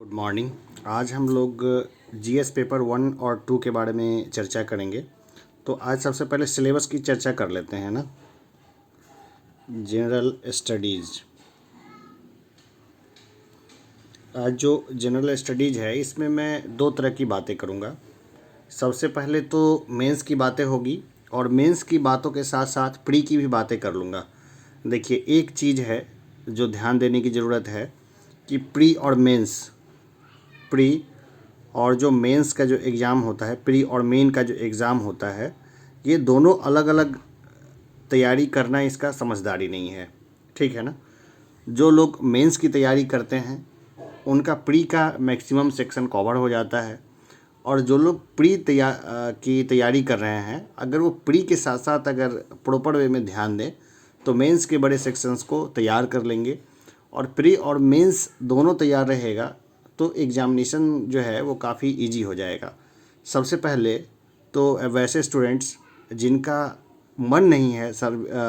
Good morning. आज हम लोग जीएस पेपर 1 और 2 के बारे में चर्चा करेंगे। तो आज सबसे पहले सिलेबस की चर्चा कर लेते हैं ना। जनरल स्टडीज़, आज जो जनरल स्टडीज़ है इसमें मैं दो तरह की बातें करूँगा। सबसे पहले तो मेंस की बातें होगी और मेंस की बातों के साथ साथ प्री की भी बातें कर लूँगा। देखिए, एक चीज़ है जो ध्यान देने की ज़रूरत है कि प्री और मेंस, प्री और जो मेंस का जो एग्ज़ाम होता है, प्री और मेन का जो एग्ज़ाम होता है, ये दोनों अलग अलग तैयारी करना इसका समझदारी नहीं है। ठीक है ना। जो लोग मेंस की तैयारी करते हैं उनका प्री का मैक्सिमम सेक्शन कवर हो जाता है, और जो लोग प्री की तैयारी कर रहे हैं, अगर वो प्री के साथ साथ अगर प्रॉपर वे में ध्यान दें तो मेंस के बड़े सेक्शंस को तैयार कर लेंगे। और प्री और मेंस दोनों तैयार रहेगा तो एग्ज़ामिनेशन जो है वो काफ़ी इजी हो जाएगा। सबसे पहले तो वैसे स्टूडेंट्स जिनका मन नहीं है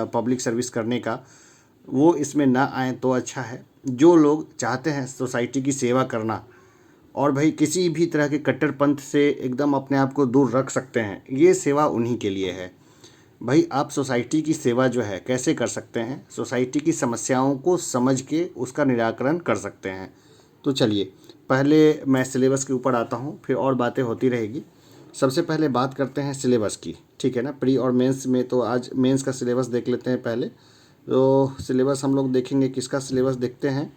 पब्लिक सर्विस करने का, वो इसमें ना आए तो अच्छा है। जो लोग चाहते हैं सोसाइटी की सेवा करना और भाई किसी भी तरह के कट्टरपंथ से एकदम अपने आप को दूर रख सकते हैं, ये सेवा उन्हीं के लिए है। भाई, आप सोसाइटी की सेवा जो है कैसे कर सकते हैं? सोसाइटी की समस्याओं को समझ के उसका निराकरण कर सकते हैं। तो चलिए, पहले मैं सिलेबस के ऊपर आता हूँ, फिर और बातें होती रहेगी। सबसे पहले बात करते हैं सिलेबस की, ठीक है ना। प्री और मेंस में तो आज मेंस का सिलेबस देख लेते हैं पहले। तो सिलेबस हम लोग देखेंगे, किसका सिलेबस देखते हैं?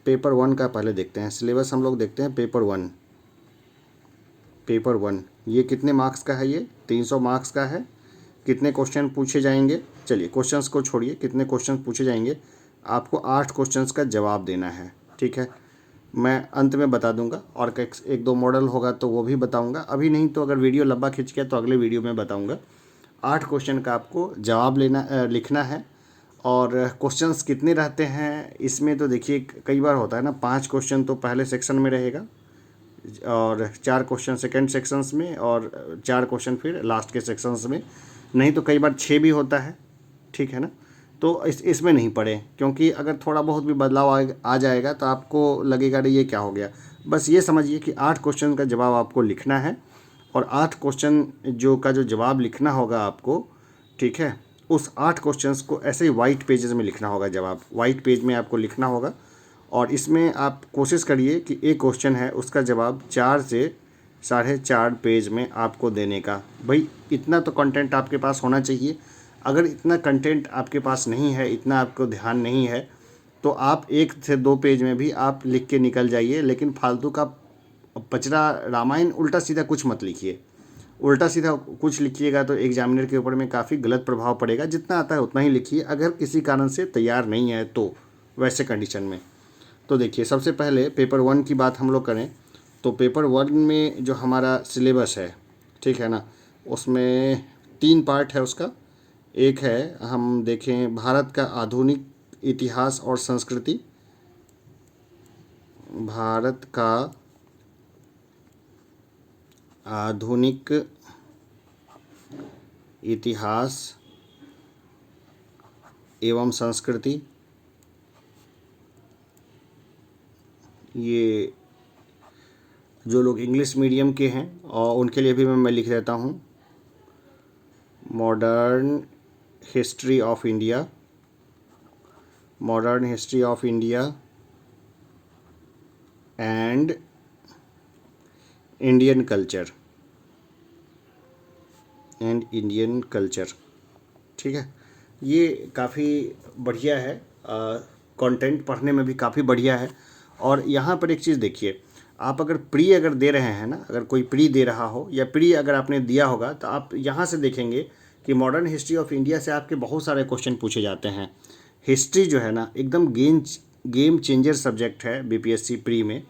पेपर 1 का पहले देखते हैं सिलेबस। हम लोग देखते हैं पेपर 1। पेपर 1 ये कितने मार्क्स का है? ये 300 मार्क्स का है। कितने क्वेश्चन पूछे जाएंगे? चलिए, क्वेश्चंस को छोड़िए, कितने क्वेश्चन पूछे जाएंगे। आपको 8 क्वेश्चंस का जवाब देना है, ठीक है। मैं अंत में बता दूंगा, और एक दो मॉडल होगा तो वो भी बताऊंगा। अभी नहीं तो अगर वीडियो लंबा खिंच गया तो अगले वीडियो में बताऊंगा। 8 क्वेश्चन का आपको जवाब लिखना है। और क्वेश्चंस कितने रहते हैं इसमें? तो देखिए, कई बार होता है ना, 5 क्वेश्चन तो पहले सेक्शन में रहेगा और 4 क्वेश्चन सेकेंड सेक्शंस में और 4 क्वेश्चन फिर लास्ट के सेक्शंस में। नहीं तो कई बार 6 भी होता है, ठीक है ना। तो इसमें नहीं पड़े, क्योंकि अगर थोड़ा बहुत भी बदलाव आ जाएगा तो आपको लगेगा अरे ये क्या हो गया। बस ये समझिए कि 8 क्वेश्चन का जवाब आपको लिखना है, और 8 क्वेश्चन जो जवाब लिखना होगा आपको, ठीक है। उस 8 क्वेश्चंस को ऐसे ही वाइट पेजेस में लिखना होगा, जवाब वाइट पेज में आपको लिखना होगा। और इसमें आप कोशिश करिए कि एक क्वेश्चन है उसका जवाब 4 से 4.5 पेज में आपको देने का। भाई, इतना तो कंटेंट आपके पास होना चाहिए। अगर इतना कंटेंट आपके पास नहीं है, इतना आपको ध्यान नहीं है, तो आप 1 से 2 पेज में भी आप लिख के निकल जाइए, लेकिन फालतू का पचरा रामायण उल्टा सीधा कुछ मत लिखिए। उल्टा सीधा कुछ लिखिएगा तो एग्जामिनर के ऊपर में काफ़ी गलत प्रभाव पड़ेगा। जितना आता है उतना ही लिखिए, अगर किसी कारण से तैयार नहीं है तो वैसे कंडीशन में। तो देखिए, सबसे पहले पेपर 1 की बात हम लोग करें तो पेपर 1 में जो हमारा सिलेबस है, ठीक है ना, उसमें 3 पार्ट है उसका। एक है, हम देखें, भारत का आधुनिक इतिहास और संस्कृति। भारत का आधुनिक इतिहास एवं संस्कृति। ये जो लोग इंग्लिश मीडियम के हैं और उनके लिए भी मैं लिख देता हूँ, modern history of India. Modern history of India and Indian culture. And Indian culture, ठीक है। ये काफ़ी बढ़िया है, कंटेंट पढ़ने में भी काफ़ी बढ़िया है। और यहाँ पर एक चीज़ देखिए, आप अगर प्री अगर दे रहे हैं ना, अगर कोई प्री दे रहा हो या प्री अगर आपने दिया होगा, तो आप यहाँ से देखेंगे कि मॉडर्न हिस्ट्री ऑफ इंडिया से आपके बहुत सारे क्वेश्चन पूछे जाते हैं। हिस्ट्री जो है ना, एकदम गेम चेंजर सब्जेक्ट है बीपीएससी प्री में।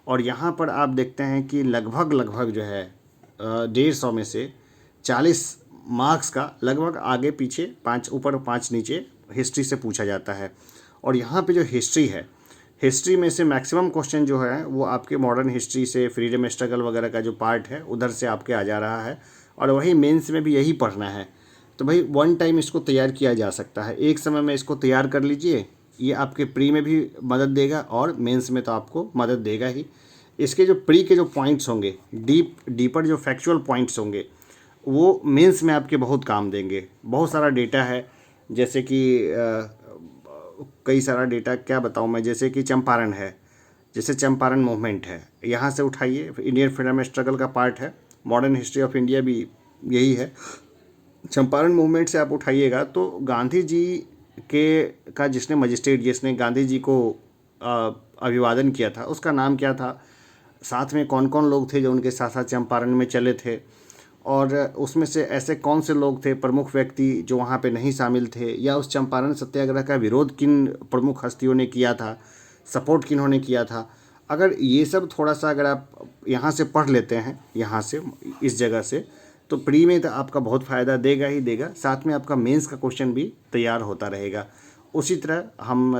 और यहाँ पर आप देखते हैं कि लगभग जो है 150 में से 40 मार्क्स का लगभग आगे पीछे 5 ऊपर 5 नीचे हिस्ट्री से पूछा जाता है। और यहाँ पे जो हिस्ट्री है, हिस्ट्री में से मैक्सिमम क्वेश्चन जो है वो आपके मॉडर्न हिस्ट्री से, फ्रीडम स्ट्रगल वगैरह का जो पार्ट है उधर से आपके आ जा रहा है, और वही मेंस में भी यही पढ़ना है। तो भाई, 1 टाइम इसको तैयार किया जा सकता है, एक समय में इसको तैयार कर लीजिए, ये आपके प्री में भी मदद देगा और मेंस में तो आपको मदद देगा ही। इसके जो प्री के जो पॉइंट्स होंगे, डीपर जो फैक्चुअल पॉइंट्स होंगे, वो मेंस में आपके बहुत काम देंगे। बहुत सारा डेटा है, जैसे कि कई सारा डेटा क्या बताऊं मैं, जैसे कि चंपारण है, जैसे चंपारण मूवमेंट है, यहाँ से उठाइए, इंडियन फ्रीडम स्ट्रगल का पार्ट है, मॉडर्न हिस्ट्री ऑफ इंडिया भी यही है। चंपारण मूवमेंट से आप उठाइएगा तो गांधी जी के का जिसने मजिस्ट्रेट, जिसने गांधी जी को अभिवादन किया था, उसका नाम क्या था, साथ में कौन कौन लोग थे जो उनके साथ साथ चंपारण में चले थे, और उसमें से ऐसे कौन से लोग थे, प्रमुख व्यक्ति जो वहाँ पे नहीं शामिल थे, या उस चंपारण सत्याग्रह का विरोध किन प्रमुख हस्तियों ने किया था, सपोर्ट किन्होंने किया था। अगर ये सब थोड़ा सा अगर आप यहाँ से पढ़ लेते हैं, यहाँ से इस जगह से, तो प्री में तो आपका बहुत फ़ायदा देगा ही देगा, साथ में आपका मेंस का क्वेश्चन भी तैयार होता रहेगा। उसी तरह हम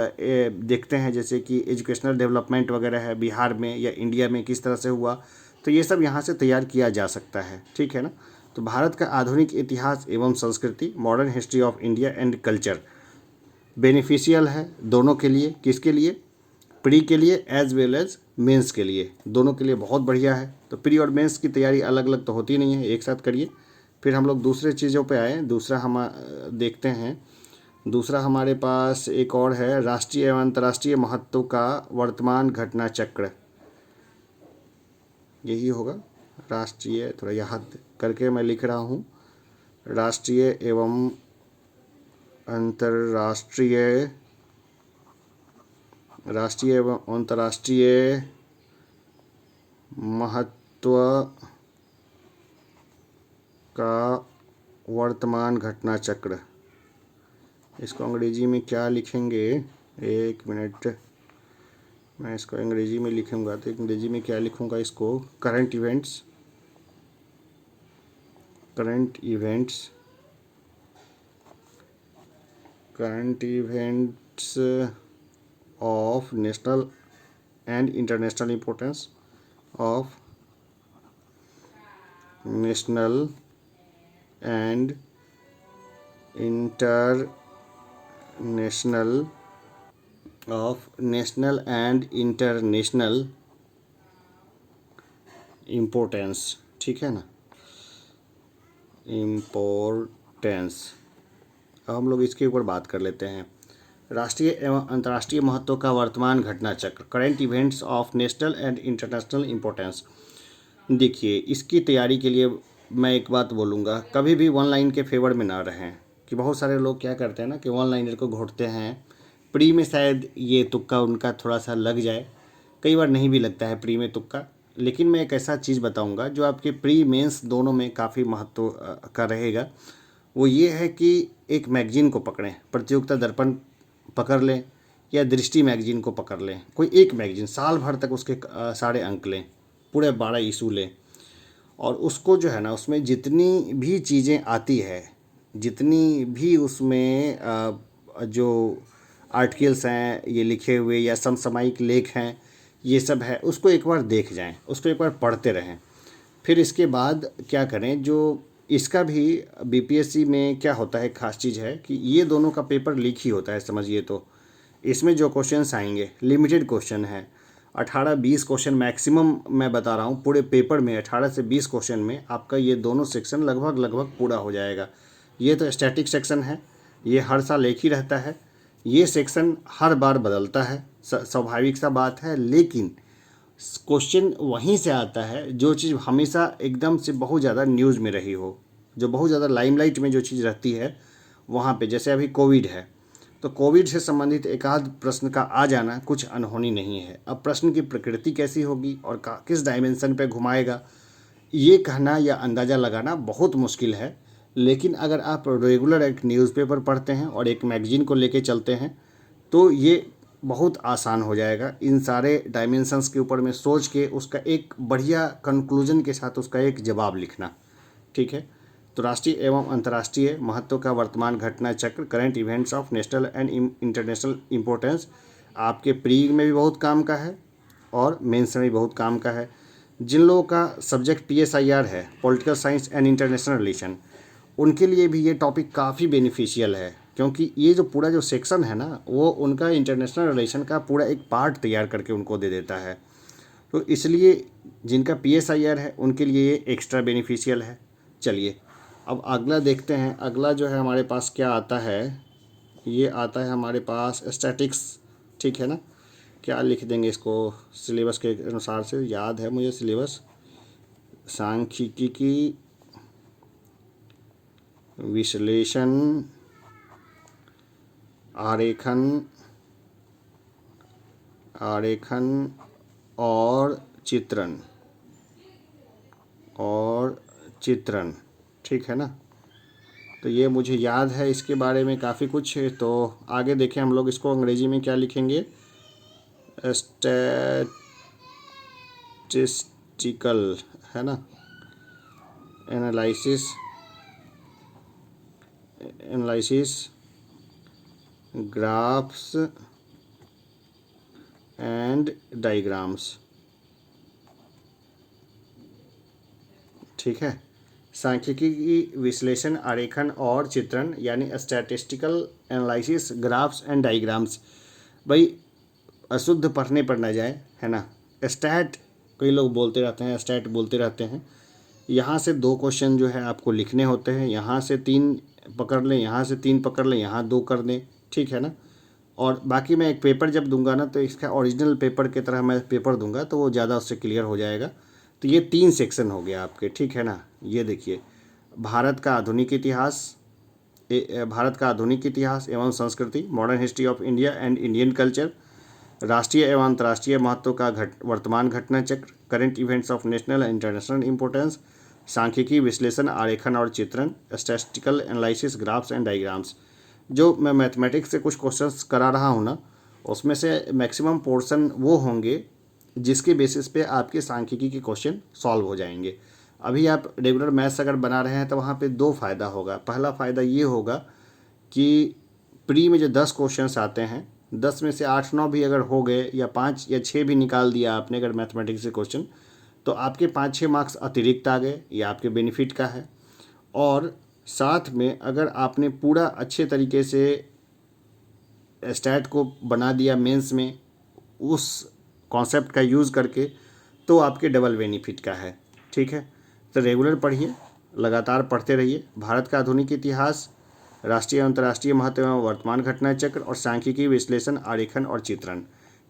देखते हैं जैसे कि एजुकेशनल डेवलपमेंट वगैरह है बिहार में या इंडिया में किस तरह से हुआ, तो ये सब यहाँ से तैयार किया जा सकता है, ठीक है ना। तो भारत का आधुनिक इतिहास एवं संस्कृति, modern history of India and culture, beneficial है दोनों के लिए। किसके लिए? प्री के लिए एज वेल एज मेंस के लिए, दोनों के लिए बहुत बढ़िया है। तो प्री और मेंस की तैयारी अलग अलग तो होती नहीं है, एक साथ करिए। फिर हम लोग दूसरे चीज़ों पे आए। दूसरा हम देखते हैं, दूसरा हमारे पास एक और है, राष्ट्रीय एवं अंतर्राष्ट्रीय महत्व का वर्तमान घटना चक्र, यही होगा। राष्ट्रीय, थोड़ा याद करके मैं लिख रहा हूँ, राष्ट्रीय एवं अंतर्राष्ट्रीय, राष्ट्रीय एवं अंतर्राष्ट्रीय महत्व का वर्तमान घटना चक्र। इसको अंग्रेजी में क्या लिखेंगे, एक मिनट, मैं इसको अंग्रेजी में लिखूंगा तो अंग्रेजी में क्या लिखूंगा इसको, current events, current events, current events of national and international importance, of national and international, of national and international importance, ठीक है ना, इम्पोर्टेंस। अब हम लोग इसके ऊपर बात कर लेते हैं। राष्ट्रीय एवं अंतर्राष्ट्रीय महत्व का वर्तमान घटना चक्र, current events of national and international importance. देखिए, इसकी तैयारी के लिए मैं एक बात बोलूँगा, कभी भी वन लाइन के फेवर में ना रहें। कि बहुत सारे लोग क्या करते हैं ना कि वन लाइनर को घोटते हैं, प्री में शायद ये तुक्का उनका थोड़ा सा लग जाए, कई बार नहीं भी लगता है प्री में तुक्का। लेकिन मैं एक ऐसा चीज़ बताऊंगा जो आपके प्री मेंस दोनों में काफ़ी महत्व का रहेगा। वो ये है कि एक मैगजीन को पकड़ें, प्रतियोगिता दर्पण पकड़ लें या दृष्टि मैगजीन को पकड़ लें, कोई एक मैगजीन, साल भर तक उसके सारे अंक लें, पूरे 12 इशू लें, और उसको जो है ना, उसमें जितनी भी चीज़ें आती है, जितनी भी उसमें जो आर्टिकल्स हैं ये लिखे हुए या समसामयिक लेख हैं, ये सब है, उसको एक बार देख जाएं, उसको एक बार पढ़ते रहें। फिर इसके बाद क्या करें, जो इसका भी बीपीएससी में क्या होता है, खास चीज़ है कि ये दोनों का पेपर लीक ही होता है, समझिए। तो इसमें जो क्वेश्चंस आएंगे लिमिटेड क्वेश्चन है, 18-20 क्वेश्चन मैक्सिमम मैं बता रहा हूँ। पूरे पेपर में 18 से 20 क्वेश्चन में आपका ये दोनों सेक्शन लगभग पूरा हो जाएगा। ये तो स्टैटिक सेक्शन है, ये हर साल एक ही रहता है, ये सेक्शन हर बार बदलता है, स्वाभाविक सा बात है। लेकिन क्वेश्चन वहीं से आता है जो चीज़ हमेशा एकदम से बहुत ज़्यादा न्यूज़ में रही हो, जो बहुत ज़्यादा लाइमलाइट में जो चीज़ रहती है वहाँ पे। जैसे अभी कोविड है, तो कोविड से संबंधित एक आध प्रश्न का आ जाना कुछ अनहोनी नहीं है। अब प्रश्न की प्रकृति कैसी होगी और किस डायमेंशन पे घुमाएगा, ये कहना या अंदाज़ा लगाना बहुत मुश्किल है। लेकिन अगर आप रेगुलर एक न्यूज़पेपर पढ़ते हैं और एक मैगजीन को लेके चलते हैं तो ये बहुत आसान हो जाएगा। इन सारे डायमेंशंस के ऊपर में सोच के उसका एक बढ़िया कंक्लूजन के साथ उसका एक जवाब लिखना, ठीक है। तो राष्ट्रीय एवं अंतर्राष्ट्रीय महत्व का वर्तमान घटना चक्र, current events of national and international importance, आपके प्री में भी बहुत काम का है और मेंस में भी बहुत काम का है। जिन लोगों का सब्जेक्ट PSIR है, political science and international relation, उनके लिए भी ये टॉपिक काफ़ी बेनिफिशियल है, क्योंकि ये जो पूरा जो सेक्शन है ना, वो उनका इंटरनेशनल रिलेशन का पूरा एक पार्ट तैयार करके उनको दे देता है। तो इसलिए जिनका PSIR है उनके लिए ये एक्स्ट्रा बेनिफिशियल है। चलिए अब अगला देखते हैं। अगला जो है हमारे पास क्या आता है, ये आता है हमारे पास स्टैटिक्स, ठीक है ना। क्या लिख देंगे इसको, सिलेबस के अनुसार से याद है मुझे सिलेबस, सांख्यिकी की विश्लेषण, आरेखन और चित्रण, ठीक है ना। तो ये मुझे याद है इसके बारे में काफ़ी कुछ। तो आगे देखें हम लोग इसको अंग्रेजी में क्या लिखेंगे, स्टैटिस्टिकल, है ना, एनालिसिस ग्राफ्स एंड डायग्राम्स, ठीक है। सांख्यिकी की विश्लेषण, आरेखन और चित्रण यानी statistical analysis graphs and diagrams. भाई अशुद्ध पढ़ने पर ना जाए, है ना। स्टैट कई लोग बोलते रहते हैं, स्टैट बोलते रहते हैं। यहाँ से 2 क्वेश्चन जो है आपको लिखने होते हैं, यहाँ से 3 पकड़ लें, यहाँ से 3 पकड़ लें, यहाँ 2 कर दें, ठीक है ना। और बाकी मैं एक पेपर जब दूंगा ना, तो इसका ओरिजिनल पेपर की तरह मैं पेपर दूंगा, तो वो ज़्यादा उससे क्लियर हो जाएगा। तो ये 3 सेक्शन हो गया आपके, ठीक है ना। ये देखिए, भारत का आधुनिक इतिहास एवं संस्कृति, modern history of India and Indian culture, राष्ट्रीय एवं अंतर्राष्ट्रीय महत्व का वर्तमान घटना चक्र, current events of national and international importance, सांख्यिकी विश्लेषण, आरेखन और चित्रण, statistical analysis graphs and diagrams. जो मैं मैथमेटिक्स से कुछ क्वेश्चंस करा रहा हूँ ना, उसमें से मैक्सिमम पोर्शन वो होंगे जिसके बेसिस पे आपके सांख्यिकी के क्वेश्चन सॉल्व हो जाएंगे। अभी आप रेगुलर मैथ्स अगर बना रहे हैं तो वहाँ पे 2 फ़ायदा होगा। पहला फ़ायदा ये होगा कि प्री में जो 10 क्वेश्चंस आते हैं, 10 में से 8-9 भी अगर हो गए, या 5 या 6 भी निकाल दिया आपने अगर मैथमेटिक्स से क्वेश्चन, तो आपके 5-6 मार्क्स अतिरिक्त आ गए, ये आपके बेनिफिट का है। और साथ में अगर आपने पूरा अच्छे तरीके से स्टैट को बना दिया मेंस में उस कॉन्सेप्ट का यूज़ करके, तो आपके डबल बेनिफिट का है, ठीक है। तो रेगुलर पढ़िए, लगातार पढ़ते रहिए। भारत का आधुनिक इतिहास, राष्ट्रीय अंतर्राष्ट्रीय महत्व एवं वर्तमान घटना चक्र और सांख्यिकी विश्लेषण, आरेखन और चित्रण,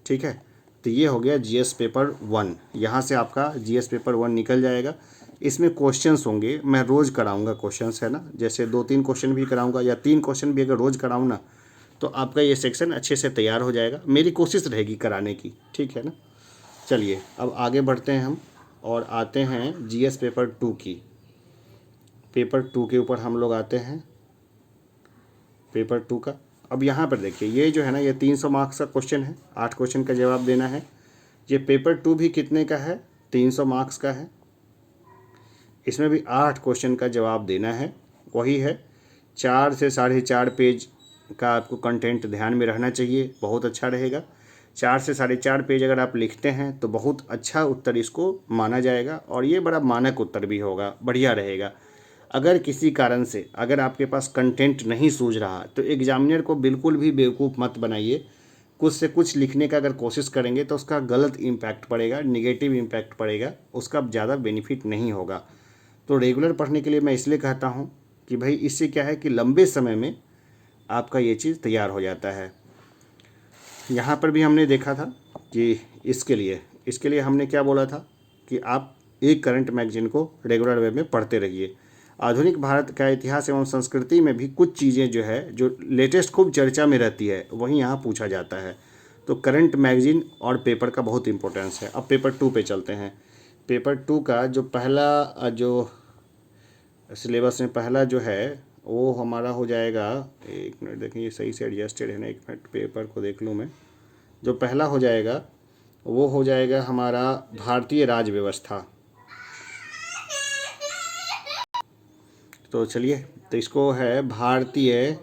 ठीक है। तो ये हो गया GS पेपर 1। यहाँ से आपका GS पेपर 1 निकल जाएगा। इसमें क्वेश्चंस होंगे, मैं रोज़ कराऊंगा क्वेश्चंस, है ना। जैसे 2-3 क्वेश्चन भी कराऊंगा, या 3 क्वेश्चन भी अगर रोज़ कराऊँ ना, तो आपका ये सेक्शन अच्छे से तैयार हो जाएगा। मेरी कोशिश रहेगी कराने की, ठीक है ना। चलिए अब आगे बढ़ते हैं हम, और आते हैं GS पेपर 2 की। पेपर 2 के ऊपर हम लोग आते हैं, पेपर 2 का। अब यहाँ पर देखिए, ये जो है ना, ये 300 मार्क्स का क्वेश्चन है, 8 क्वेश्चन का जवाब देना है। ये पेपर 2 भी कितने का है, 300 मार्क्स का है। इसमें भी 8 क्वेश्चन का जवाब देना है। वही है, 4 से 4.5 पेज का आपको कंटेंट ध्यान में रहना चाहिए, बहुत अच्छा रहेगा। 4 से 4.5 पेज अगर आप लिखते हैं तो बहुत अच्छा उत्तर इसको माना जाएगा, और ये बड़ा मानक उत्तर भी होगा, बढ़िया रहेगा। अगर किसी कारण से अगर आपके पास कंटेंट नहीं सूझ रहा, तो एग्जामिनर को बिल्कुल भी बेवकूफ़ मत बनाइए। कुछ से कुछ लिखने का अगर कोशिश करेंगे तो उसका गलत इम्पैक्ट पड़ेगा, निगेटिव इम्पैक्ट पड़ेगा, उसका ज़्यादा बेनिफिट नहीं होगा। तो रेगुलर पढ़ने के लिए मैं इसलिए कहता हूँ कि भाई इससे क्या है कि लंबे समय में आपका ये चीज़ तैयार हो जाता है। यहाँ पर भी हमने देखा था कि इसके लिए हमने क्या बोला था कि आप एक करंट मैगजीन को रेगुलर वे में पढ़ते रहिए। आधुनिक भारत का इतिहास एवं संस्कृति में भी कुछ चीज़ें जो है, जो लेटेस्ट खूब चर्चा में रहती है, वही यहाँ पूछा जाता है। तो करंट मैगजीन और पेपर का बहुत इंपॉर्टेंस है। अब पेपर 2 पे चलते हैं। पेपर 2 का जो पहला जो सिलेबस में पहला जो है वो हमारा हो जाएगा, एक मिनट देखें ये सही से एडजस्टेड है ना, एक मिनट पेपर को देख लूँ मैं। जो पहला हो जाएगा वो हो जाएगा हमारा भारतीय राज व्यवस्था। तो चलिए, तो इसको है भारतीय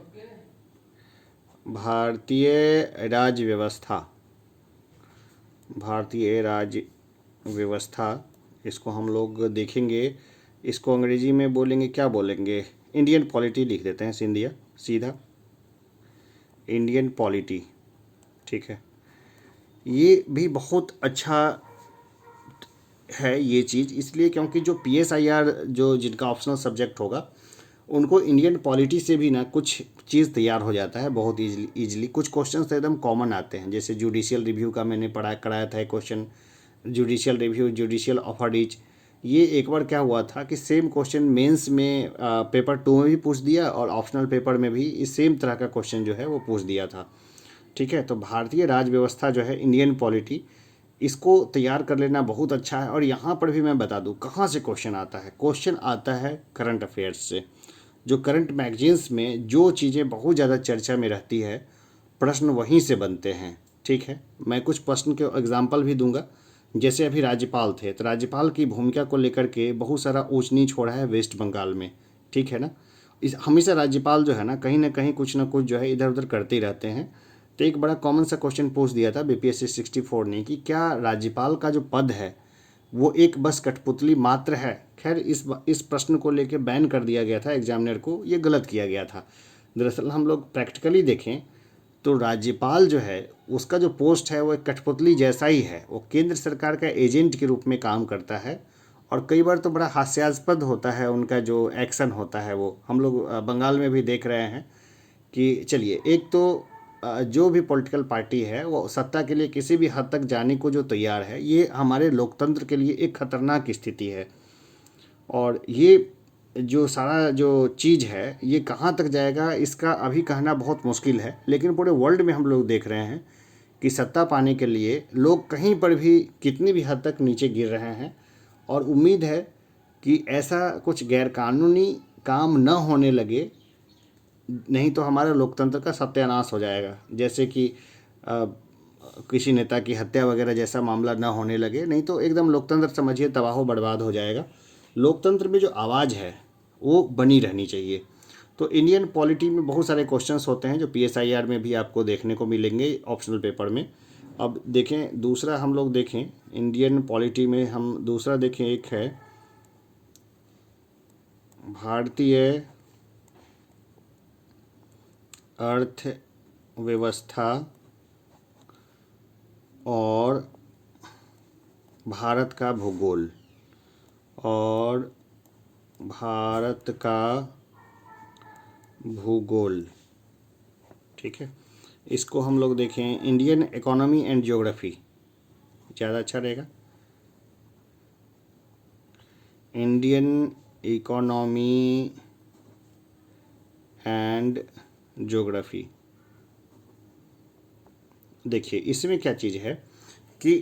राज्य व्यवस्था, भारतीय राज्य व्यवस्था। इसको हम लोग देखेंगे। इसको अंग्रेजी में बोलेंगे, क्या बोलेंगे, इंडियन पॉलिटी लिख देते हैं सीधा। इंडियन पॉलिटी, ठीक है। ये भी बहुत अच्छा है ये चीज़, इसलिए क्योंकि जो PSIR जो जिनका ऑप्शनल सब्जेक्ट होगा उनको इंडियन पॉलिटी से भी ना कुछ चीज़ तैयार हो जाता है बहुत ईजिली। कुछ क्वेश्चन तो एकदम कॉमन आते हैं, जैसे जुडिशियल रिव्यू का मैंने कराया था एक क्वेश्चन, जुडिशियल रिव्यू, जुडिशियल ऑफरिज। ये एक बार क्या हुआ था कि सेम क्वेश्चन मेंस में पेपर 2 में भी पूछ दिया और ऑप्शनल पेपर में भी इस सेम तरह का क्वेश्चन जो है वो पूछ दिया था, ठीक है। तो भारतीय राज व्यवस्था जो है, इंडियन पॉलिटी, इसको तैयार कर लेना बहुत अच्छा है। और यहाँ पर भी मैं बता दूँ कहाँ से क्वेश्चन आता है। क्वेश्चन आता है करंट अफेयर्स से। जो करंट मैगजीन्स में जो चीज़ें बहुत ज़्यादा चर्चा में रहती है, प्रश्न वहीं से बनते हैं, ठीक है। मैं कुछ प्रश्न के एग्जाम्पल भी दूंगा। जैसे अभी राज्यपाल थे, तो राज्यपाल की भूमिका को लेकर के बहुत सारा ऊंच नीच हो रहा है वेस्ट बंगाल में, ठीक है ना। इस हमेशा राज्यपाल जो है ना कहीं कुछ ना कुछ जो है इधर उधर करते ही रहते हैं। तो एक बड़ा कॉमन सा क्वेश्चन पूछ दिया था BPSC 64 ने कि क्या राज्यपाल का जो पद है वो एक बस कठपुतली मात्र है। खैर इस प्रश्न को लेकर बैन कर दिया गया था एग्जामिनर को, ये गलत किया गया था। दरअसल हम लोग प्रैक्टिकली देखें तो राज्यपाल जो है उसका जो पोस्ट है वो एक कठपुतली जैसा ही है। वो केंद्र सरकार का एजेंट के रूप में काम करता है और कई बार तो बड़ा हास्यास्पद होता है उनका जो एक्शन होता है। वो हम लोग बंगाल में भी देख रहे हैं कि चलिए, एक तो जो भी पॉलिटिकल पार्टी है वो सत्ता के लिए किसी भी हद तक जाने को जो तैयार है, ये हमारे लोकतंत्र के लिए एक खतरनाक स्थिति है। और ये जो सारा जो चीज़ है ये कहाँ तक जाएगा इसका अभी कहना बहुत मुश्किल है। लेकिन पूरे वर्ल्ड में हम लोग देख रहे हैं कि सत्ता पाने के लिए लोग कहीं पर भी कितनी भी हद तक नीचे गिर रहे हैं। और उम्मीद है कि ऐसा कुछ गैरकानूनी काम न होने लगे, नहीं तो हमारे लोकतंत्र का सत्यानाश हो जाएगा। जैसे कि किसी नेता की हत्या वगैरह जैसा मामला ना होने लगे, नहीं तो एकदम लोकतंत्र समझिए तबाह बर्बाद हो जाएगा। लोकतंत्र में जो आवाज़ है वो बनी रहनी चाहिए। तो इंडियन पॉलिटी में बहुत सारे क्वेश्चंस होते हैं जो PSIR में भी आपको देखने को मिलेंगे ऑप्शनल पेपर में। अब देखें दूसरा, हम लोग देखें इंडियन पॉलिटी में हम दूसरा देखें, एक है भारतीय अर्थव्यवस्था और भारत का भूगोल, और भारत का भूगोल, ठीक है। इसको हम लोग देखें इंडियन इकोनॉमी एंड ज्योग्राफी, ज़्यादा अच्छा रहेगा। Indian economy and geography. देखिए इसमें क्या चीज़ है कि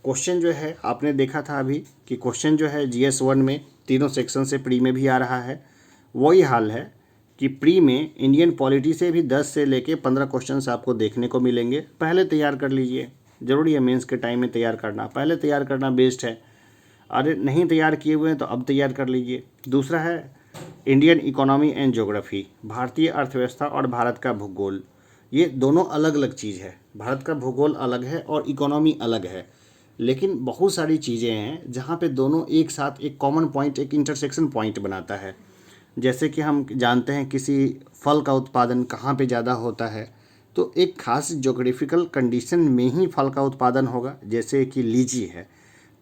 क्वेश्चन जो है आपने देखा था अभी कि क्वेश्चन जो है GS 1 में तीनों सेक्शन से प्री में भी आ रहा है। वही हाल है कि प्री में इंडियन पॉलिटी से भी 10 से लेके 15 क्वेश्चंस आपको देखने को मिलेंगे। पहले तैयार कर लीजिए, ज़रूरी है मेंस के टाइम में तैयार करना, पहले तैयार करना बेस्ट है। अरे नहीं तैयार किए हुए हैं तो अब तैयार कर लीजिए। दूसरा है इंडियन इकोनॉमी एंड ज्योग्राफी, भारतीय अर्थव्यवस्था और भारत का भूगोल। ये दोनों अलग अलग चीज़ है। भारत का भूगोल अलग है और इकोनॉमी अलग है, लेकिन बहुत सारी चीज़ें हैं जहाँ पे दोनों एक साथ एक कॉमन पॉइंट, एक इंटरसेक्शन पॉइंट बनाता है। जैसे कि हम जानते हैं किसी फल का उत्पादन कहाँ पे ज़्यादा होता है, तो एक खास ज्योग्राफिकल कंडीशन में ही फल का उत्पादन होगा। जैसे कि लीची है,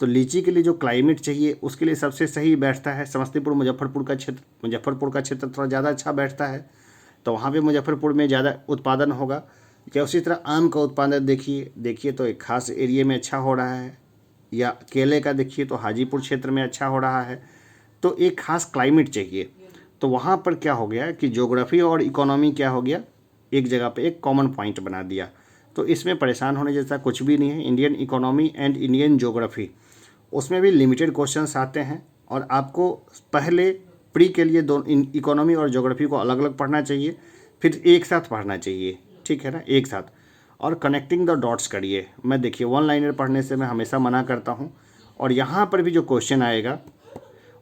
तो लीची के लिए जो क्लाइमेट चाहिए उसके लिए सबसे सही बैठता है समस्तीपुर मुजफ्फरपुर का क्षेत्र। मुजफ्फरपुर का क्षेत्र थोड़ा ज़्यादा अच्छा बैठता है, तो वहाँ पे मुजफ्फरपुर में ज़्यादा उत्पादन होगा। या उसी तरह आम का उत्पादन देखिए तो एक खास एरिया में अच्छा हो रहा है, या केले का देखिए तो हाजीपुर क्षेत्र में अच्छा हो रहा है। तो एक खास क्लाइमेट चाहिए, तो वहाँ पर क्या हो गया कि ज्योग्राफी और इकोनॉमी क्या हो गया, एक जगह पे एक कॉमन पॉइंट बना दिया। तो इसमें परेशान होने जैसा कुछ भी नहीं है। Indian economy and Indian geography, उसमें भी लिमिटेड क्वेश्चंस आते हैं और आपको पहले प्री के लिए दोनों इकोनॉमी और ज्योग्राफी को अलग अलग पढ़ना चाहिए, फिर एक साथ पढ़ना चाहिए, ठीक है ना, एक साथ। और कनेक्टिंग द डॉट्स करिए। मैं देखिए वन लाइनर पढ़ने से मैं हमेशा मना करता हूँ। और यहाँ पर भी जो क्वेश्चन आएगा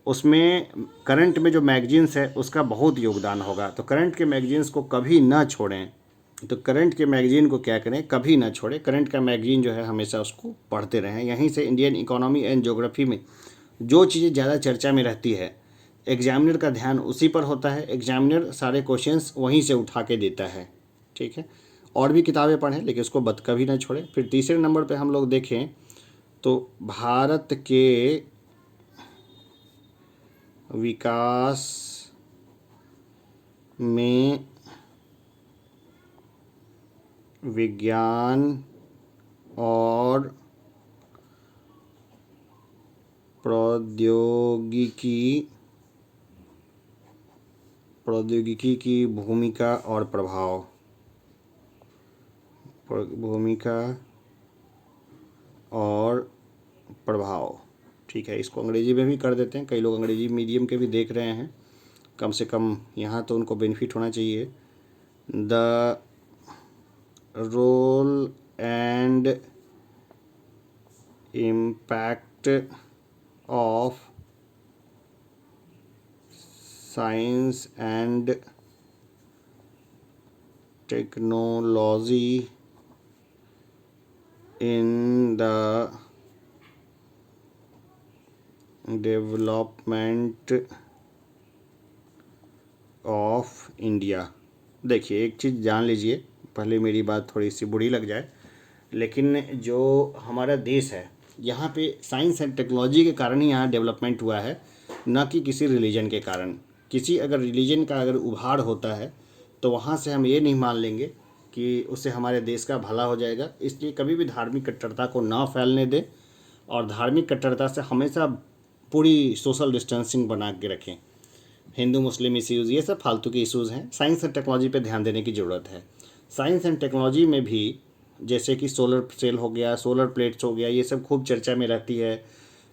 उसमें करंट में जो मैगजीन्स है उसका बहुत योगदान होगा। तो करंट के मैगजीन्स को कभी ना छोड़ें। तो करंट के मैगजीन को क्या करें, कभी ना छोड़ें। करंट का मैगजीन जो है हमेशा उसको पढ़ते रहें। यहीं से इंडियन इकोनॉमी एंड ज्योग्राफी में जो चीज़ें ज़्यादा चर्चा में रहती है, एग्जामिनर का ध्यान उसी पर होता है। एग्जामिनर सारे क्वेश्चंस वहीं से उठा के देता है, ठीक है। और भी किताबें पढ़ें, लेकिन उसको कभी ना छोड़ें। फिर तीसरे नंबर पे हम लोग देखें तो भारत के विकास में विज्ञान और प्रौद्योगिकी की भूमिका और प्रभाव। ठीक है, इसको अंग्रेजी में भी कर देते हैं, कई लोग अंग्रेजी मीडियम के भी देख रहे हैं, कम से कम यहाँ तो उनको बेनिफिट होना चाहिए। The role and impact of science and technology in the development of India. देखिए, एक चीज़ जान लीजिए, पहले मेरी बात थोड़ी सी बुरी लग जाए, लेकिन जो हमारा देश है यहाँ पे साइंस एंड टेक्नोलॉजी के कारण ही यहाँ डेवलपमेंट हुआ है, ना कि किसी रिलीजन के कारण। किसी अगर रिलीजन का अगर उभार होता है तो वहाँ से हम ये नहीं मान लेंगे कि उससे हमारे देश का भला हो जाएगा। इसलिए कभी भी धार्मिक कट्टरता को ना फैलने दें, और धार्मिक कट्टरता से हमेशा पूरी सोशल डिस्टेंसिंग बना के रखें। हिंदू मुस्लिम इश्यूज़ ये सब फालतू के इश्यूज़ हैं, साइंस एंड टेक्नोलॉजी पे ध्यान देने की ज़रूरत है। साइंस एंड टेक्नोलॉजी में भी जैसे कि सोलर सेल हो गया, सोलर प्लेट्स हो गया, ये सब खूब चर्चा में रहती है।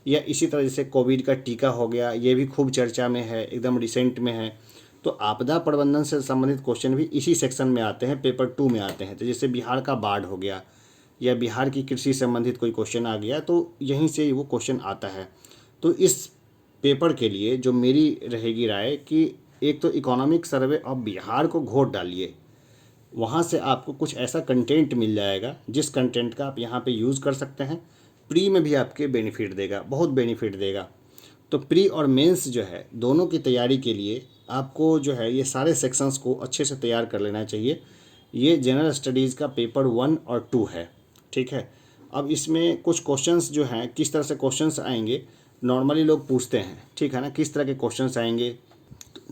या इसी तरह जैसे कोविड का टीका हो गया, ये भी खूब चर्चा में है, एकदम रिसेंट में है। तो आपदा प्रबंधन से संबंधित क्वेश्चन भी इसी सेक्शन में आते हैं, पेपर 2 में आते हैं। तो जैसे बिहार का बाढ़ हो गया या बिहार की कृषि संबंधित कोई क्वेश्चन आ गया तो यहीं से वो क्वेश्चन आता है। तो इस पेपर के लिए जो मेरी रहेगी राय कि एक तो इकोनॉमिक सर्वे ऑफ बिहार को घोट डालिए, वहाँ से आपको कुछ ऐसा कंटेंट मिल जाएगा जिस कंटेंट का आप यहाँ पे यूज़ कर सकते हैं। प्री में भी आपके बेनिफिट देगा, बहुत बेनिफिट देगा। तो प्री और मेंस जो है दोनों की तैयारी के लिए आपको जो है ये सारे सेक्शंस को अच्छे से तैयार कर लेना चाहिए। ये जनरल स्टडीज़ का पेपर 1 और 2 है। ठीक है, अब इसमें कुछ क्वेश्चंस जो हैं, किस तरह से क्वेश्चंस आएंगे नॉर्मली लोग पूछते हैं, ठीक है ना, किस तरह के क्वेश्चंस आएंगे,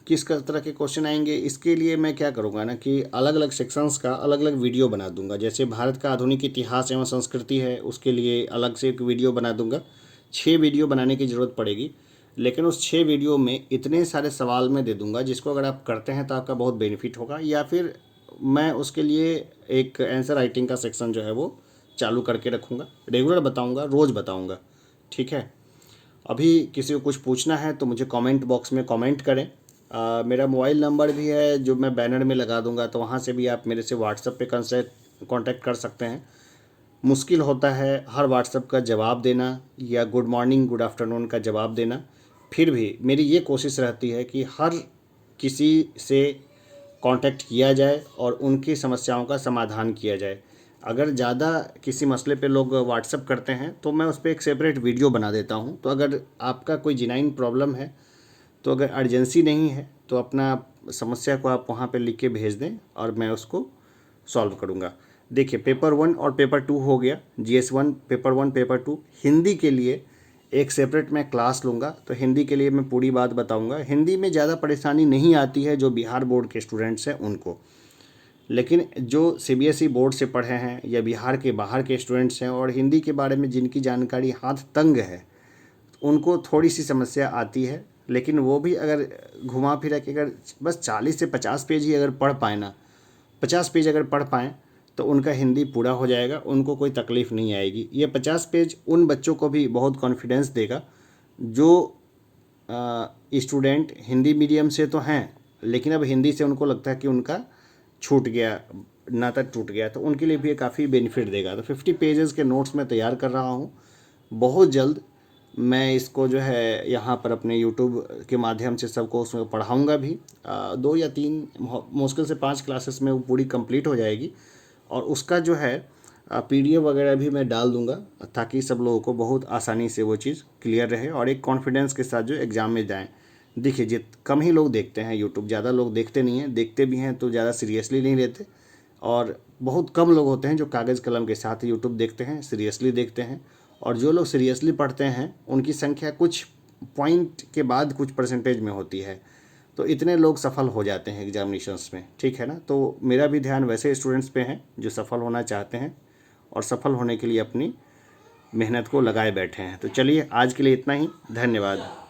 किस तरह के क्वेश्चन आएंगे। इसके लिए मैं क्या करूँगा ना कि अलग अलग सेक्शंस का अलग अलग वीडियो बना दूंगा। जैसे भारत का आधुनिक इतिहास एवं संस्कृति है, उसके लिए अलग से एक वीडियो बना दूंगा। 6 वीडियो बनाने की ज़रूरत पड़ेगी, लेकिन उस 6 वीडियो में इतने सारे सवाल मैं दे दूंगा जिसको अगर आप करते हैं तो आपका बहुत बेनिफिट होगा। या फिर मैं उसके लिए एक आंसर राइटिंग का सेक्शन जो है वो चालू करके रखूँगा, रेगुलर बताऊँगा, रोज़ बताऊँगा। ठीक है, अभी किसी को कुछ पूछना है तो मुझे कमेंट बॉक्स में कमेंट करें। मेरा मोबाइल नंबर भी है जो मैं बैनर में लगा दूंगा, तो वहाँ से भी आप मेरे से व्हाट्सएप पे कांटेक्ट कर सकते हैं। मुश्किल होता है हर व्हाट्सएप का जवाब देना या गुड मॉर्निंग गुड आफ्टरनून का जवाब देना, फिर भी मेरी ये कोशिश रहती है कि हर किसी से कांटेक्ट किया जाए और उनकी समस्याओं का समाधान किया जाए। अगर ज़्यादा किसी मसले पे लोग व्हाट्सएप करते हैं तो मैं उस पर एक सेपरेट वीडियो बना देता हूँ। तो अगर आपका कोई जेन्युइन प्रॉब्लम है, तो अगर अर्जेंसी नहीं है तो अपना समस्या को आप वहाँ पे लिख के भेज दें और मैं उसको सॉल्व करूँगा। देखिए, पेपर 1 और पेपर 2 हो गया, GS1 पेपर 1 पेपर 2। हिंदी के लिए एक सेपरेट मैं क्लास लूँगा, तो हिंदी के लिए मैं पूरी बात बताऊँगा। हिंदी में ज़्यादा परेशानी नहीं आती है जो बिहार बोर्ड के स्टूडेंट्स हैं उनको, लेकिन जो CBSE बोर्ड से पढ़े हैं या बिहार के बाहर के स्टूडेंट्स हैं और हिंदी के बारे में जिनकी जानकारी हाथ तंग है, उनको थोड़ी सी समस्या आती है। लेकिन वो भी अगर घुमा फिरा के अगर बस 40 से 50 पेज ही अगर पढ़ पाए ना, 50 पेज अगर पढ़ पाएँ तो उनका हिंदी पूरा हो जाएगा, उनको कोई तकलीफ़ नहीं आएगी। ये 50 पेज उन बच्चों को भी बहुत कॉन्फिडेंस देगा जो स्टूडेंट हिंदी मीडियम से तो हैं, लेकिन अब हिंदी से उनको लगता है कि उनका छूट गया, नाता टूट गया, तो उनके लिए भी ये काफ़ी बेनिफिट देगा। तो 50 पेजेस के नोट्स मैं तैयार कर रहा हूँ। बहुत जल्द मैं इसको जो है यहाँ पर अपने YouTube के माध्यम से सबको उसमें पढ़ाऊँगा भी। 2 या 3 मुश्किल से 5 क्लासेस में वो पूरी कंप्लीट हो जाएगी और उसका जो है PDF वगैरह भी मैं डाल दूँगा ताकि सब लोगों को बहुत आसानी से वो चीज़ क्लियर रहे और एक कॉन्फिडेंस के साथ जो एग्ज़ाम में जाएँ। देखिए, कम ही लोग देखते हैं YouTube, ज़्यादा लोग देखते नहीं हैं, देखते भी हैं तो ज़्यादा सीरियसली नहीं लेते और बहुत कम लोग होते हैं जो कागज़ कलम के साथ यूट्यूब देखते हैं, सीरियसली देखते हैं, और जो लोग सीरियसली पढ़ते हैं उनकी संख्या कुछ पॉइंट के बाद कुछ परसेंटेज में होती है। तो इतने लोग सफल हो जाते हैं एग्जामिनेशंस में, ठीक है ना। तो मेरा भी ध्यान वैसे स्टूडेंट्स पे है जो सफल होना चाहते हैं और सफल होने के लिए अपनी मेहनत को लगाए बैठे हैं। तो चलिए आज के लिए इतना ही, धन्यवाद।